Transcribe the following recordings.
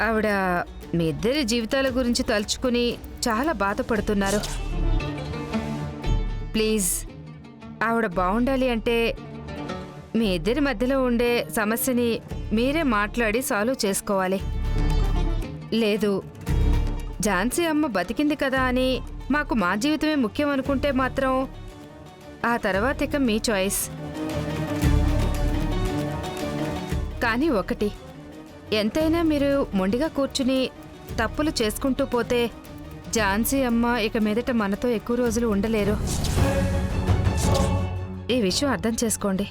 ఆవిడ మీ ఇద్దరి జీవితాల గురించి తలుచుకుని చాలా బాధపడుతున్నారు. ప్లీజ్, ఆవిడ బాగుండాలి అంటే మీ ఇద్దరి మధ్యలో ఉండే సమస్యని మీరే మాట్లాడి సాల్వ్ చేసుకోవాలి. లేదు, ఝాన్సీ అమ్మ బతికింది కదా అని మాకు మా జీవితమే ముఖ్యం అనుకుంటే మాత్రం ఆ తర్వాత ఇక మీ చాయిస్. కానీ ఒకటి, ఎంతైనా మీరు మొండిగా కూర్చుని తప్పులు చేసుకుంటూ పోతే ఝాన్సీ అమ్మ ఇక మీదట మనతో ఎక్కువ రోజులు ఉండలేరు. ఈ విషయం అర్థం చేసుకోండి.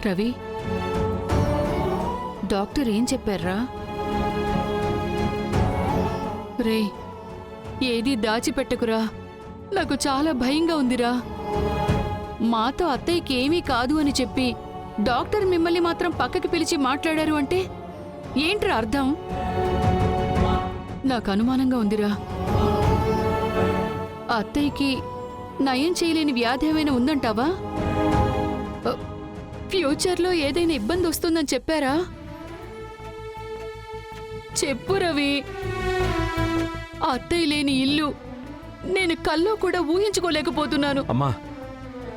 రవి, డాక్టర్ ఏం చెప్పారా? రే, ఏది దాచిపెట్టకురా, నాకు చాలా భయంగా ఉందిరా. మాతో అత్తయ్యకి ఏమీ కాదు అని చెప్పి డాక్టర్ మిమ్మల్ని మాత్రం పక్కకి పిలిచి మాట్లాడారు అంటే ఏంట్రా అర్థం? నాకు అనుమానంగా ఉందిరా. అత్తయ్యకి నయం చేయలేని వ్యాధి ఏమైనా ఉందంటావా? ఫ్యూచర్లో ఏదైనా ఇబ్బంది వస్తుందని చెప్పారా? చెప్పు రవి. అత్తయ్య లేని ఇల్లు నేను కల్లో కూడా ఊహించుకోలేకపోతున్నాను. అమ్మా,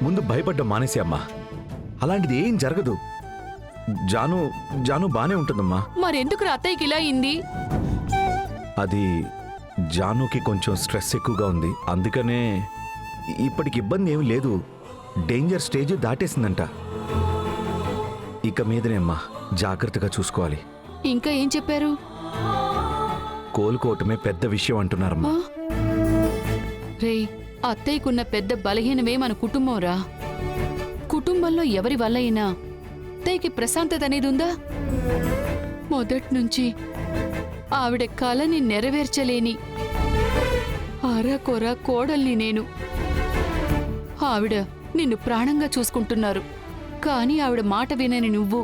ముందు భయపడ్డం మానేసి అమ్మా. అలాంటిది ఏం జరగదు. జాను బానే ఉంటుందమ్మా. మరెందుకు అత్తయ్యకి ఇలా అయింది? అది జానుకి కొంచెం స్ట్రెస్ ఎక్కువగా ఉంది, అందుకనే ఇప్పటికి ఇబ్బంది ఏమీ లేదు. డేంజర్ స్టేజ్ దాటేసిందంట. ఇక మీదనే అమ్మా జాగ్రత్తగా చూసుకోవాలి. ఇంకా ఏం చెప్పారు? కోలుకోవటమే పెద్ద విషయం అంటున్నారమ్మా. రే, అత్తయ్యకున్న పెద్ద బలహీనమే మన కుటుంబం రా. కుటుంబంలో ఎవరి వల్ల అయినా అత్తయ్యకి ప్రశాంతత అనేది ఉందా? మొదట్నుంచి ఆవిడ కలని నెరవేర్చలేని అరకొర కోడల్ని నేను. ఆవిడ నిన్ను ప్రాణంగా చూసుకుంటున్నారు, కానీ ఆవిడ మాట వినని నువ్వు.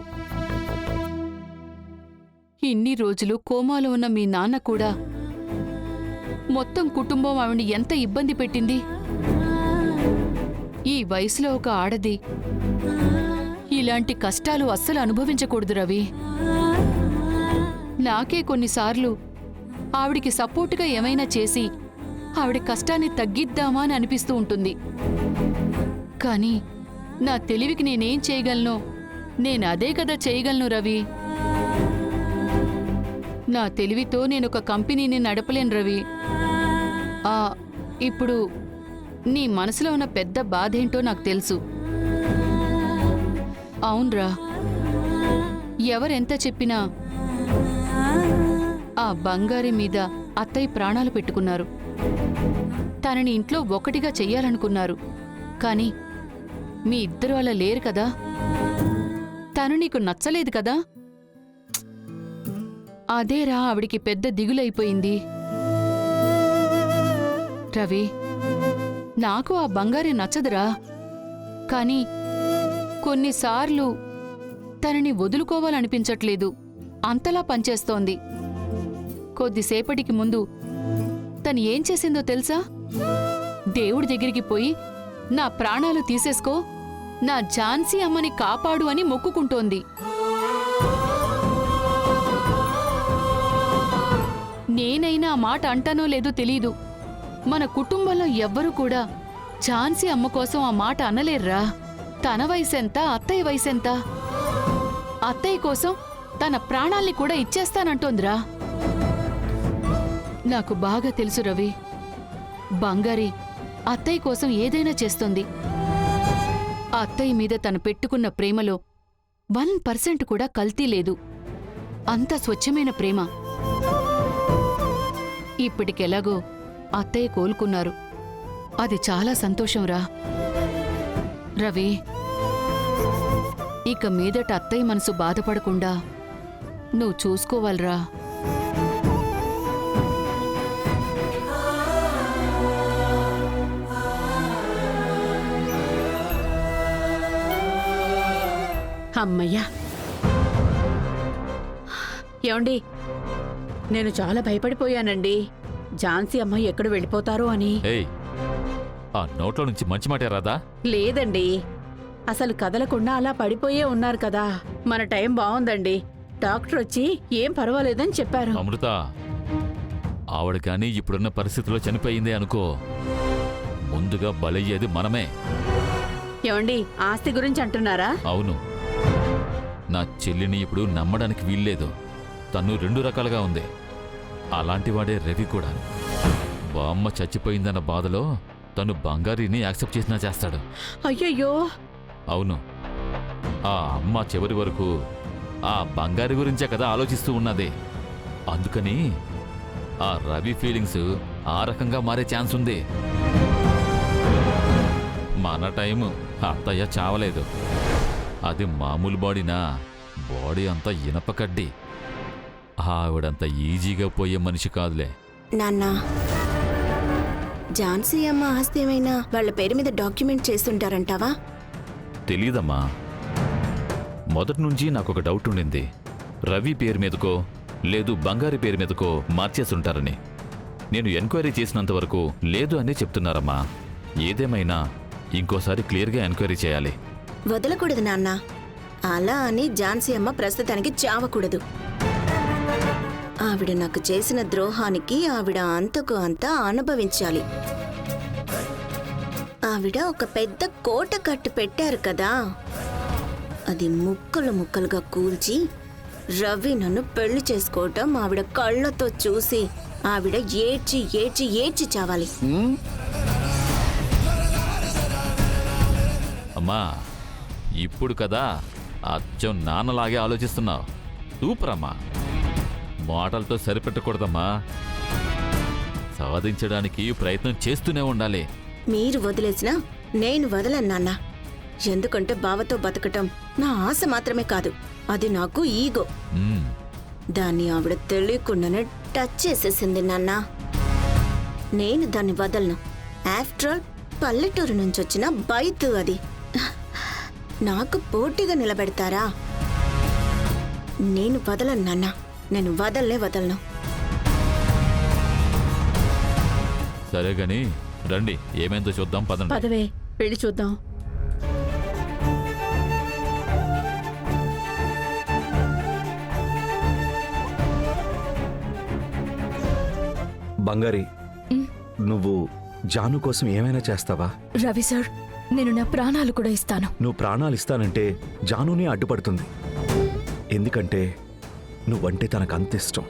ఇన్ని రోజులు కోమాలో ఉన్న మీ నాన్న కూడా మొత్తం కుటుంబం ఆవిడ్ని ఎంత ఇబ్బంది పెట్టింది. ఈ వయసులో ఒక ఆడది ఇలాంటి కష్టాలు అస్సలు అనుభవించకూడదు రవి. నాకే కొన్నిసార్లు ఆవిడికి సపోర్టుగా ఏమైనా చేసి ఆవిడ కష్టాన్ని తగ్గిద్దామా అని అనిపిస్తూ ఉంటుంది. కానీ నా తెలివికి నేనేం చేయగలను? నేనదే కదా చేయగలను రవి. నా తెలివితో నేనొక కంపెనీని నడపలేను రవి. ఇప్పుడు నీ మనసులో ఉన్న పెద్ద బాధేంటో నాకు తెలుసు. అవునరా, ఎవరెంత చెప్పినా ఆ బంగారి మీద అత్తయ్య ప్రాణాలు పెట్టుకున్నారు. తనని ఇంట్లో ఒకటిగా చెయ్యాలనుకున్నారు. కానీ మీ ఇద్దరు అలా లేరు కదా. తను నీకు నచ్చలేదు కదా. అదేరా ఆవిడికి పెద్ద దిగులైపోయింది. రవి, నాకు ఆ బంగారే నచ్చదురా. కానీ కొన్నిసార్లు తనని వదులుకోవాలనిపించట్లేదు. అంతలా పనిచేస్తోంది. కొద్దిసేపటికి ముందు తను ఏం చేసిందో తెలుసా? దేవుడి దగ్గరికి పోయి నా ప్రాణాలు తీసేసుకో, నా ఝాన్సీ అమ్మని కాపాడు అని మొక్కుకుంటోంది. నేనైనా ఆ మాట అంటానో లేదో తెలీదు. మన కుటుంబంలో ఎవ్వరూ కూడా ఝాన్సీ అమ్మ కోసం ఆ మాట అనలేర్రా. తన వయసెంత, అత్తయ్య వయసెంత? అత్తయ్య కోసం తన ప్రాణాల్ని కూడా ఇచ్చేస్తానంటోందిరా. నాకు బాగా తెలుసు రవి, బంగారి అత్తయ్య కోసం ఏదైనా చేస్తుంది. అత్తయ్య మీద తను పెట్టుకున్న ప్రేమలో 1% కూడా కల్తీ లేదు. అంత స్వచ్ఛమైన ప్రేమ. ఇప్పటికెలాగో అత్తయ్య కోలుకున్నారు. అది చాలా సంతోషంరా. రవి, ఇక మీదట అత్తయ్య మనసు బాధపడకుండా నువ్వు చూసుకోవాలిరా. అమ్మయ్యా, ఏమండి, నేను చాలా భయపడిపోయానండి. ఝాన్సీ అమ్మ ఎక్కడ వెళ్ళిపోతారో అని. ఏయ్, ఆ నోట్లో నుంచి మంచి మాట రాదా? లేదండి, అసలు కదలకుండా అలా పడిపోయే ఉన్నారు కదా. మన టైం బాగుందండి. డాక్టర్ వచ్చి ఏం పర్వాలేదని చెప్పారు. అమృత, ఆవిడ కానీ ఇప్పుడున్న పరిస్థితిలో చనిపోయిందే అనుకో, ముందుగా బలయ్యేది మనమే. ఏమండి, ఆస్తి గురించి అంటున్నారా? అవును, నా చెల్లిని ఇప్పుడు నమ్మడానికి వీల్లేదు. తను 2 రకాలుగా ఉంది. అలాంటివాడే రవి కూడా. బామ్మ చచ్చిపోయిందన్న బాధలో తను బంగారీని యాక్సెప్ట్ చేసినా చేస్తాడు. అయ్యయ్యో. అవును, ఆ అమ్మ చివరి వరకు ఆ బంగారి గురించే కదా ఆలోచిస్తూ ఉన్నది. అందుకని ఆ రవి ఫీలింగ్స్ ఆ రకంగా మారే ఛాన్స్ ఉంది. మన టైము అత్తయ్య చావలేదు. అది మామూలు బాడీనా, బాడీ అంతా ఇనప కడ్డి. ఆవిడంత ఈజీగా పోయే మనిషి కాదులే. నాన్న, ఝాన్సీ అమ్మ ఆస్తి ఏమైనా వాళ్ళ పేరు మీద డాక్యుమెంట్ చేస్తుంటారంటావా? తెలీదమ్మా. మొదటి నుంచి నాకొక డౌట్ ఉండింది. రవి పేరు మీదకో లేదు బంగారి పేరు మీదకో మార్చేస్తుంటారని. నేను ఎంక్వైరీ చేసినంత వరకు లేదు అనే చెప్తున్నారమ్మా. ఏదేమైనా ఇంకోసారి క్లియర్గా ఎంక్వైరీ చేయాలి. వదలకూడదు నాన్న. అలా అని ఝాన్సీ అమ్మ ప్రస్తుతానికి చావకూడదు. ఆవిడ నాకు చేసిన ద్రోహానికి ఆవిడ అంతకు అంతా అనుభవించాలి. ఆవిడ ఒక పెద్ద కోట కట్టు పెట్టారు కదా, అది ముక్కలు ముక్కలుగా కూల్చి రవి నన్ను పెళ్లి చేసుకోవటం ఆవిడ కళ్ళతో చూసి ఆవిడ ఏడ్చి ఏడ్చి ఏడ్చి చావాలి. అమ్మా, ఇప్పుడు కదా అచ్చం నాన్నలాగే ఆలోచిస్తున్నావు. సూపర్ అమ్మా. మాటలతో సరిపెట్టకూడదమ్మా. సాధించడానికి ప్రయత్నం చేస్తూనే ఉండాలి. మీరు వదిలేసినా నేను వదలను నాన్న. ఎందుకంటే బావతో బతకటం నా ఆశ మాత్రమే కాదు, అది నాకు ఈగో. మ్మ్. దాన్ని ఆవిడ తెలియకుండానే టచ్ చేసేసింది నాన్న. నేను దాన్ని వదలను. ఆఫ్టర్ ఆల్ పల్లెటూరు నుంచి వచ్చిన బైతు అది. నాకు పోటీగా నిలబెడతారా? నేను వదలను నాన్న. నేను వదలను. సరే గాని రండి, ఏమైందో చూద్దాం. పదండి. పదవే, పెళ్లి చూద్దాం. బంగారి, నువ్వు జాను కోసం ఏమైనా చేస్తావా? రవి సార్, నేను నా ప్రాణాలు కూడా ఇస్తాను. నువ్వు ప్రాణాలు ఇస్తానంటే జానునే అడ్డుపడుతుంది. ఎందుకంటే నువ్వంటే తనకు అంత ఇష్టం.